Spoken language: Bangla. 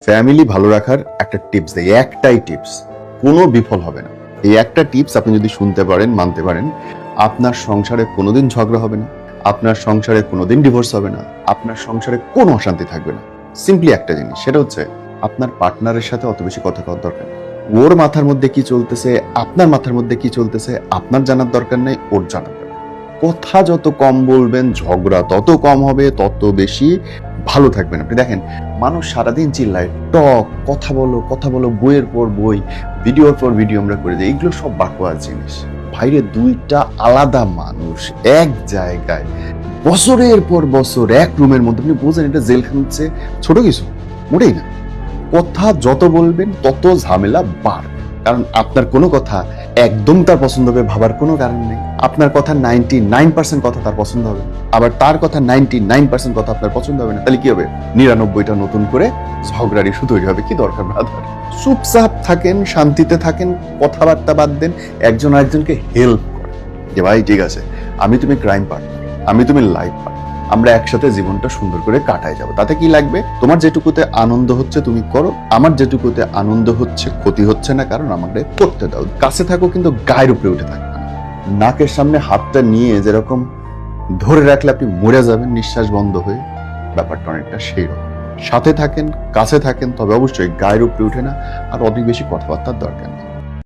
ফ্যামিলি ভালো রাখার একটা টিপস দেয়, একটাই টিপস, কোনো বিফল হবে না। এই একটা টিপস আপনি যদি শুনতে পারেন, মানতে পারেন, আপনার সংসারে কোনোদিন ঝগড়া হবে না, আপনার সংসারে কোনোদিন ডিভোর্স হবে না, আপনার সংসারে কোনো অশান্তি থাকবে না। সিম্পলি একটা জিনিস, সেটা হচ্ছে আপনার পার্টনারের সাথে অত বেশি কথা কওয়ার দরকার নেই। ওর মাথার মধ্যে কি চলতেছে, আপনার মাথার মধ্যে কি চলতেছে, আপনার জানার দরকার নেই, ওর জানার দরকার। কথা যত কম বলবেন, ঝগড়া তত কম হবে, তত বেশি ভালো থাকবেন। আপনি দেখেন, মানুষ সারাদিন চিল্লায়, টক, কথা বলো, বইয়ের পর বই, ভিডিওর পর ভিডিও আমরা করে যাই। এগুলো সব বাকোয়ার জিনিস। বাইরে দুইটা আলাদা মানুষ এক জায়গায় বছরের পর বছর এক রুমের মধ্যে, আপনি বোঝেন এটা জেলখানা হচ্ছে ছোট কিছু, মোটেই না। কথা যত বলবেন তত ঝামেলা বাড়বে, কারণ আপনার কোনো কথা একদম তার পছন্দ হবে ভাবার কোনো কারণ নেই। আপনার কথা 99% কথা তার পছন্দ হবে, আবার তার কথা 99% কথা আপনার পছন্দ হবে না। তাহলে কি হবে? 99টা নতুন করে ঝগড়ার ইস্যু তৈরি হবে। কি দরকার ব্রাদার? চুপচাপ থাকেন, শান্তিতে থাকেন, কথাবার্তা বাদ দেন, একজন আরেকজনকে হেল্প করেন যে ভাই ঠিক আছে, আমি তুমি ক্রাইম পার্টনার, আমি তুমি লাইফ পার্টনার, আমরা একসাথে জীবনটা সুন্দর করে কাটায় যাবো। তাতে কি লাগবে? তোমার যেটুকুতে আনন্দ হচ্ছে তুমি করো, আমার যেটুকুতে আনন্দ হচ্ছে, ক্ষতি হচ্ছে না, কারণ আমাকে করতে দাও। কাছে থাকো কিন্তু গায়ের উপরে উঠে থাকবে না। নাকের সামনে হাতটা নিয়ে যেরকম ধরে রাখলে আপনি মরে যাবেন নিঃশ্বাস বন্ধ হয়ে, ব্যাপারটা অনেকটা সেই রকম। সাথে থাকেন, কাছে থাকেন, তবে অবশ্যই গায়ের উপরে উঠে না, আর অনেক বেশি কথাবার্তার দরকার নেই।